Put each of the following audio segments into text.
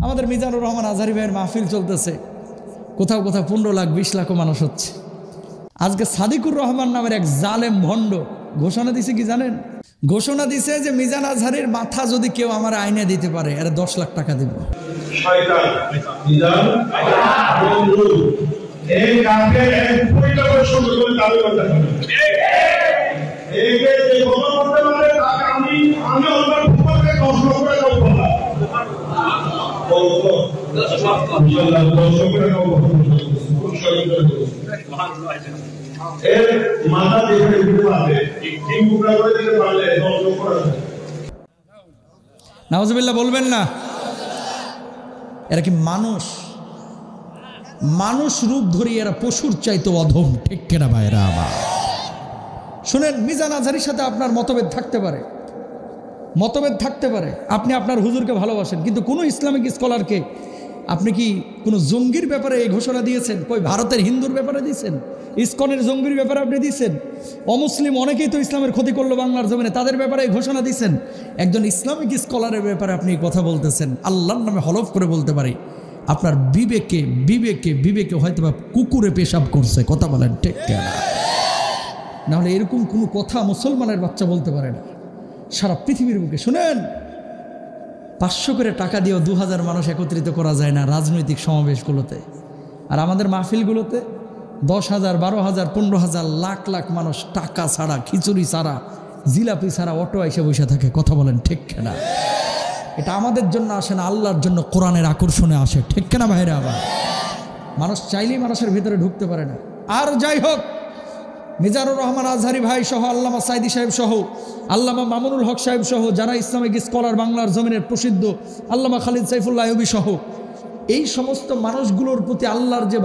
আমাদের মিজানুর রহমান আজহারি ভাইয়ের মাহফিল চলতেছে, কোথাও কোথাও 15 লাখ 20 লাখও মানুষ হচ্ছে। আজকে সাদিকুর রহমান নামের এক জালেম ভণ্ড ঘোষণা দিছে কি জানেন? ঘোষণা দিছে যে মিজান আজহারির মাথা যদি কেউ আমার আইনে দিতে পারে এর 10 লাখ টাকা দিব। শয়তান মিজান বন্ধু এই কাকে এক পয়সা শুরু করে দাবি করতে হবে। এই যে কথা বলতে পারে তাকে আমি ওনার উপরে কষ্ট করে দেব না। বলতো ইনশাআল্লাহ কষ্ট করে দেব। এর মাথা দিয়ে দিতে পারবে, তিন টুকরা করে দিতে পারলে দণ্ড করে দেবে। নাউজুবিল্লাহ বলবেন না? এরা কি মানুষ? মানুষ রূপ ধরিয়ে এরা পশুর চাইতে অধম, ঠিক কিনা ভাইরা আমার? শুনেন, মিজান আজহারির সাথে আপনার মতভেদ থাকতে পারে, আপনি আপনার হুজুরকে ভালোবাসেন, কিন্তু কোনো ইসলামিক স্কলারকে আপনি কি কোনো জঙ্গির ব্যাপারে এই ঘোষণা দিয়েছেন? কই ভারতের হিন্দুর ব্যাপারে দিয়েছেন? ইসকনের জঙ্গির ব্যাপারে আপনি দিয়েছেন? অমুসলিম অনেকেই তো ইসলামের ক্ষতি করলো বাংলার জমিনে, তাদের ব্যাপারে এই ঘোষণা দিয়েছেন। একজন ইসলামিক স্কলারের ব্যাপারে আপনি কথা বলতেছেন। আল্লাহর নামে হলফ করে বলতে পারি আপনার বিবেকে হয়তো বা কুকুরে পেশাব করছে। কথা বলেন ঠিক কিনা? নাহলে এরকম কোনো কথা মুসলমানের বাচ্চা বলতে পারে না সারা পৃথিবীর বুকে। শুনেন, 500 করে টাকা দিয়েও 2000 মানুষ একত্রিত করা যায় না রাজনৈতিক সমাবেশগুলোতে, আর আমাদের মাহফিলগুলোতে 10,000 12,000 15,000 লাখ লাখ মানুষ টাকা ছাড়া, খিচুড়ি ছাড়া, জিলাপি ছাড়া অটো এসে বসে থাকে। কথা বলেন ঠিক কিনা? এটা আমাদের জন্য আসে না, আল্লাহর জন্য কোরআনের আকর্ষণে আসে, ঠিক কিনা ভাইরা? আবার মানুষ চাইলেই মানুষের ভিতরে ঢুকতে পারে না। আর যাই হোক, মিজানুর রহমান আজহারি ভাই সহ, আল্লামা সাইদি সাহেব সহ, আল্লামা মামুনুল হক সাহেব সহ, যারা ইসলামিক স্কলার বাংলার জমিনের প্রসিদ্ধ, আল্লামা খালিদ সাইফুল্লাহ আইয়ুবী সহ, এই সমস্ত মানুষগুলোর প্রতি আল্লাহর যে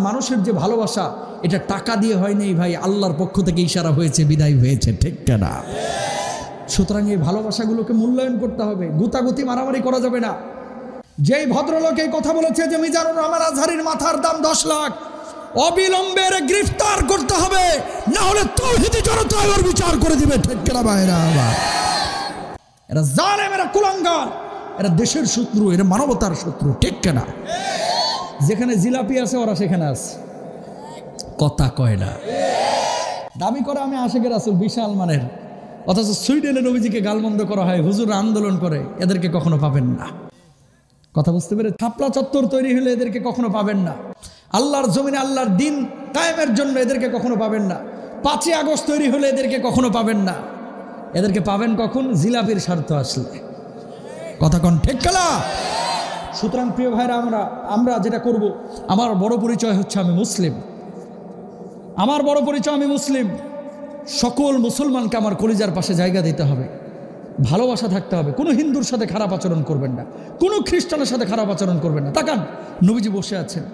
মানুষের যে ভালোবাসা, এটা টাকা দিয়ে হয়নি ভাই, আল্লাহর পক্ষ থেকে ইশারা হয়েছে, বিদায় হয়েছে, ঠিক কিনা? সুতরাং এই ভালোবাসাগুলোকে মূল্যায়ন করতে হবে, গুতাগুতি মারামারি করা যাবে না। যেই ভদ্রলোক এই কথা বলেছে যে মিজানুর রহমান আজহারির মাথার দাম 10 লাখ, অবিলম্বে গ্রেফতার করতে হবে, না হলে তাওহীদি জনতা এর বিচার করে দিবে, ঠিক কিনা ভাইরা? এরা জালেম, এরা কুলাঙ্গার, এরা দেশের শত্রু, এরা মানবতার শত্রু, ঠিক কিনা? যেখানে জিলাপি আছে ওরা সেখানে আছে, কথা কয় না। দাবি করে আমি আশিকের রাসূল বিশাল মানের, অথচ সুইডেনের নবীজিকে গালমন্দ করা হয়, হুজুর আন্দোলন করে, এদেরকে কখনো পাবেন না। কথা বুঝতে পেরে? থাপলা চত্বর তৈরি হলে এদেরকে কখনো পাবেন না। আল্লাহর জমিনে আল্লাহর দিন কায়েমের জন্য এদেরকে কখনো পাবেন না। 5ই আগস্ট তৈরি হলে এদেরকে কখনো পাবেন না। এদেরকে পাবেন কখন? জিলাপির স্বার্থ আসলে। কথা কোন ঠিক কিনা? সুতরাং প্রিয় ভাইরা, আমরা যেটা করব, আমার বড় পরিচয় হচ্ছে আমি মুসলিম। আমার বড় পরিচয় আমি মুসলিম। সকল মুসলমানকে আমার কলিজার পাশে জায়গা দিতে হবে, ভালোবাসা থাকতে হবে। কোনো হিন্দুর সাথে খারাপ আচরণ করবেন না, কোনো খ্রিস্টানের সাথে খারাপ আচরণ করবেন না। তাকান, নবীজি বসে আছেন,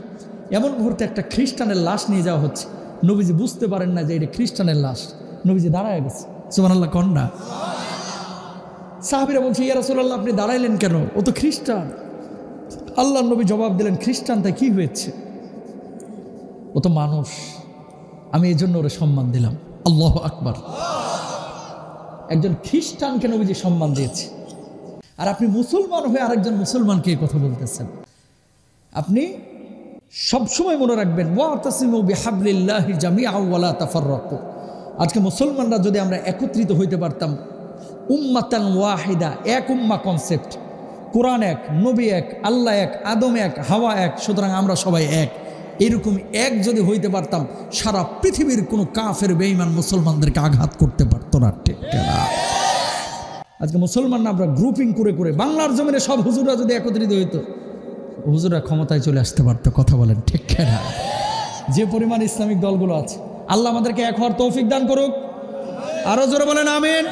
এমন মুহূর্তে একটা খ্রিস্টানের লাশ নিয়ে যাওয়া হচ্ছে, নবীজি বুঝতে পারেন না যে এটা খ্রিস্টানের লাশ, নবীজি দাঁড়ায় গেছে। সুবহানাল্লাহ কোন না? সাহাবীরা বলছে, ইয়া রাসূলুল্লাহ আপনি দাঁড়াইলেন কেন? ও তো খ্রিস্টান। আল্লাহর নবী জবাব দিলেন, খ্রিস্টান তাই কি হয়েছে? ও তো মানুষ, আমি এই জন্য ওরে সম্মান দিলাম। আল্লাহু আকবার। একজন খ্রিস্টানকে নবীজি সম্মান দিয়েছে, আর আপনি মুসলমান হয়ে আরেকজন মুসলমানকে এই কথা বলতেছেন। আপনি সবসময় মনে রাখবেন, ওয়াতাসিমু বিহাবলিল্লাহি জামিআন ওয়া লা তাফাররাকু। আজকে মুসলমানরা যদি আমরা একত্রিত হইতে পারতাম, উম্মাতান ওয়াহিদা, এক উম্মা কনসেপ্ট, কোরআন এক, নবী এক, আল্লাহ এক, আদম এক, হাওয়া এক, সুতরাং আমরা সবাই এক, এরকম এক যদি হইতে পারতাম, সারা পৃথিবীর কোনো কাফের বেঈমান মুসলমানদেরকে আঘাত করতে পারতো না, ঠিক না? আজকে মুসলমানরা আমরা গ্রুপিং করে করে, বাংলার জমিনে সব হুজুররা যদি একত্রিত হইতো, হুজুররা ক্ষমতায় চলে আসতে পারতো। কথা বলেন ঠিক না? যে পরিমাণ ইসলামিক দলগুলো আছে, আল্লাহ আমাদেরকে এক হওয়ার তৌফিক দান করুক। আরো জোরে বলেন আমিন।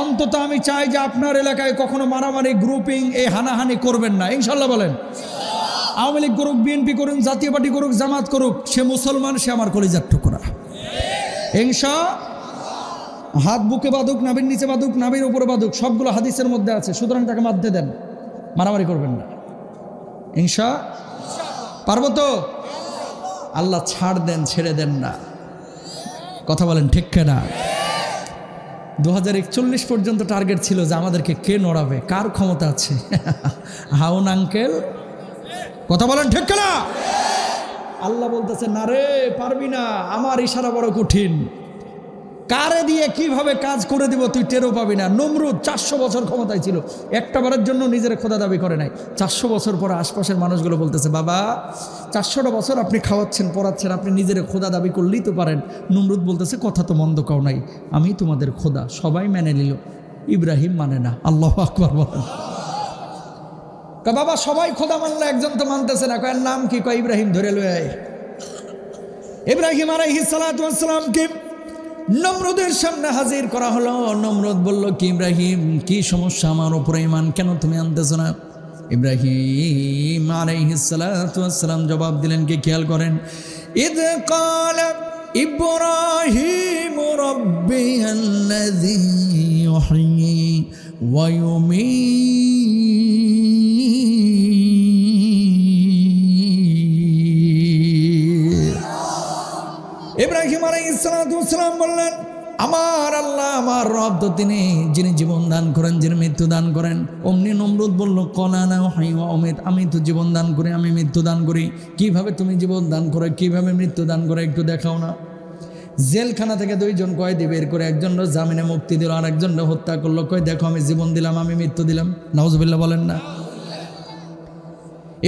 অন্তত আমি চাই যে আপনার এলাকায় কখনো মারামারি, গ্রুপিং, এই হানাহানি করবেন না, ইনশাল্লাহ বলেন। আওয়ামী লীগ করুক, বিএনপি করুক, জাতীয় পার্টি করুক, জামাত করুক, সে মুসলমান, সে আমার কলিজার টুকরা। হাত বুকে বাঁধুক, নাভির নিচে বাঁধুক, নাভির উপরে বাঁধুক, সবগুলো হাদিসের মধ্যে আছে, সুতরাং তাকে মাধ্যে দেন, মারামারি করবেন না। পারবো তো? আল্লাহ ছাড় দেন, ছেড়ে দেন না। কথা বলেন ঠিক না? 2041 পর্যন্ত টার্গেট ছিল যে আমাদেরকে কে নড়াবে, কার ক্ষমতা আছে। হাউন আঙ্কেল, কথা বলেন ঠিক না? আল্লাহ বলতেছে না রে, পারবি না, আমার ইশারা বড় কঠিন, কারে দিয়ে কিভাবে কাজ করে দিব তুই টেরও পাবি না। নমরুদ 400 বছর ক্ষমতায় ছিল, একটা বারের জন্য নিজের খোদা দাবি করে নাই। 400 বছর পরে আশপাশের মানুষগুলো বলতেছে, বাবা 400টা বছর আপনি খাওয়াচ্ছেন পড়াচ্ছেন, আপনি নিজের খোদা দাবি করলেই তো পারেন। নমরুদ বলতেছে, কথা তো মন্দ কাও নাই, আমি তোমাদের খোদা। সবাই মেনে নিল, ইব্রাহিম মানে না। আল্লাহু আকবার বলেন। বাবা সবাই খোদা মানলে একজন তো মানতেছে না, কয়ের নাম কি? কয় ইব্রাহিম। ধরে লয় ইব্রাহিম আলাইহিস সালাতু ওয়াস সালামকে নমরুদের সামনে হাজির করা হলো। নমরুদ বলল, কি ইব্রাহিম, কি সমস্যা, আমার উপরে ঈমান কেন তুমি আনতেছো না? ইব্রাহিম আলাইহিস সালাতু ওয়াস সালাম জবাব দিলেন, কি খেয়াল করেন, ইদ ক্বালা ইব্রাহিম রাব্বিয়াল্লাযী ইউহয়ী ওয়া ইব্রাহিম আলাইহিস সালাতু ওয়াস সালাম বললেন, আমার আল্লাহ, আমার রব তো তিনি, যিনি জীবন দান করেন, যিনি মৃত্যু দান করেন। অমনি নমরুদ বলল, কনানা হাই ওয়া উমিত, আমি তো জীবন দান করি, আমি মৃত্যু দান করি। কিভাবে তুমি জীবন দান করে, কিভাবে মৃত্যু দান করে একটু দেখাও না। জেলখানা থেকে 2 জন কয়েদি বের করে একজনের জামিনে মুক্তি দিল, আর একজনটা হত্যা করলো। কয় দেখো, আমি জীবন দিলাম, আমি মৃত্যু দিলাম। নাউজুবিল্লাহ বলেন না।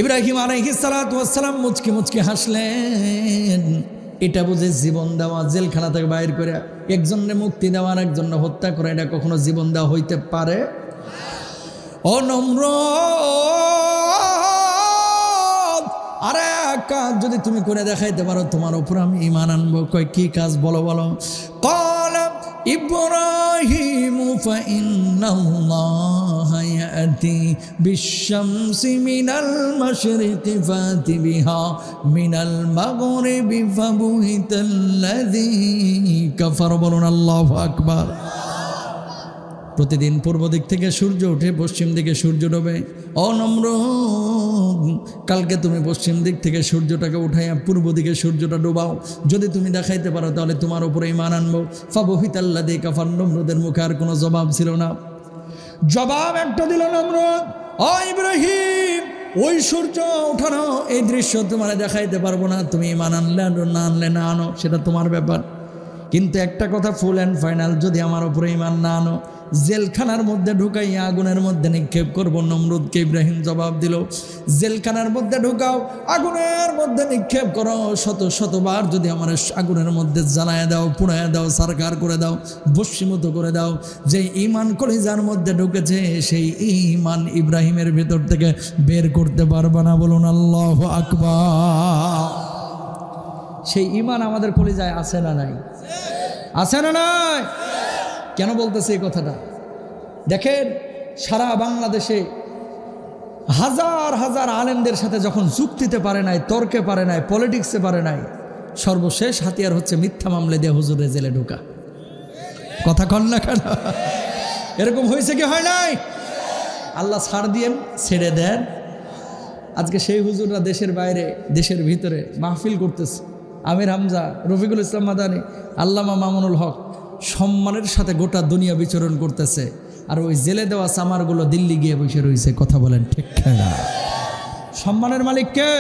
ইব্রাহিম আলাইহিস সালাতু ওয়াস সালাম মুচকি মুচকি হাসলেন। এটা বুঝে জীবন দেওয়া, জেলখানা থেকে বাইর করে একজনের মুক্তি দেওয়া আর একজনের হত্যা করে, এটা কখনো জীবন দেওয়া হইতে পারে? ও নমরুদ, আরে কাজ যদি তুমি করে দেখাইতে পারো, তোমার উপর আমি ঈমান আনবো। কয় কি কাজ, বলো বলো। ক্বালা ইব্রাহিম ফাইন্নাল্লাহা ইয়াতি বিশ-শামসি মিনাল মাশরিকি ফাতি বিহা মিনাল মাগরিবি ফাবুহিতাল্লাযী কাফার। বলুন আল্লাহু আকবার। প্রতিদিন পূর্ব দিক থেকে সূর্য উঠে পশ্চিম দিকে সূর্য ডোবে। ও নমরুদ, কালকে তুমি পশ্চিম দিক থেকে সূর্যটাকে উঠাইয়া পূর্ব দিকে সূর্যটা ডোবাও। যদি তুমি দেখাইতে পারো তাহলে তোমার উপরে ঈমান আনবো। ফাবুহিতাল্লাযী কাফার। নমরুদের মুখে আর কোনো জবাব ছিল না। জবাব একটা দিল নমরুদ, ও ইব্রাহিম, ওই সূর্য উঠানো এই দৃশ্য তোমার দেখাইতে পারবো না। তুমি ঈমান আনলে না আনলে না আনো, সেটা তোমার ব্যাপার। কিন্তু একটা কথা ফুল অ্যান্ড ফাইনাল, যদি আমার উপরে ঈমান না আনো, জেলখানার মধ্যে ঢুকাইয়া আগুনের মধ্যে নিক্ষেপ করবো। নমরুদকে ইব্রাহিম জবাব দিল, জেলখানার মধ্যে ঢুকাও, আগুনের মধ্যে নিক্ষেপ করো, শত শতবার যদি আমার আগুনের মধ্যে জ্বালায় দাও, পুড়ায় দাও, সারকার করে দাও, বশীভূত করে দাও, যে ঈমান কলিজার মধ্যে ঢুকেছে সেই ঈমান ইব্রাহিমের ভেতর থেকে বের করতে পারবে না। বলুন আল্লাহু আকবার। সেই ঈমান আমাদের কলিজায় আছে না নাই? আছে না নাই? কেন বলতেছে এই কথাটা? দেখেন, সারা বাংলাদেশে হাজার হাজার আলেমদের সাথে যখন যুক্তিতে পারে নাই, তর্কে পারে নাই, পলিটিক্সে পারে নাই, সর্বশেষ হাতিয়ার হচ্ছে মিথ্যা মামলা দিয়ে হুজুরে জেলে ঢোকা। কথা কন না কেন? এরকম হয়েছে কি হয় নাই? আল্লাহ ছাড় দিয়েন, ছেড়ে দেন। আজকে সেই হুজুররা দেশের বাইরে, দেশের ভিতরে মাহফিল করতেছে। আমির হামজা, রফিকুল ইসলাম মাদানী, আল্লামা মামুনুল হক সম্মানের সাথে গোটা দুনিয়া বিচরণ করতেছে, আর ওই জেলে দেওয়া চামারগুলো দিল্লি গিয়ে বসে রয়েছে। কথা বলেন ঠিক না? সম্মানের মালিক কে?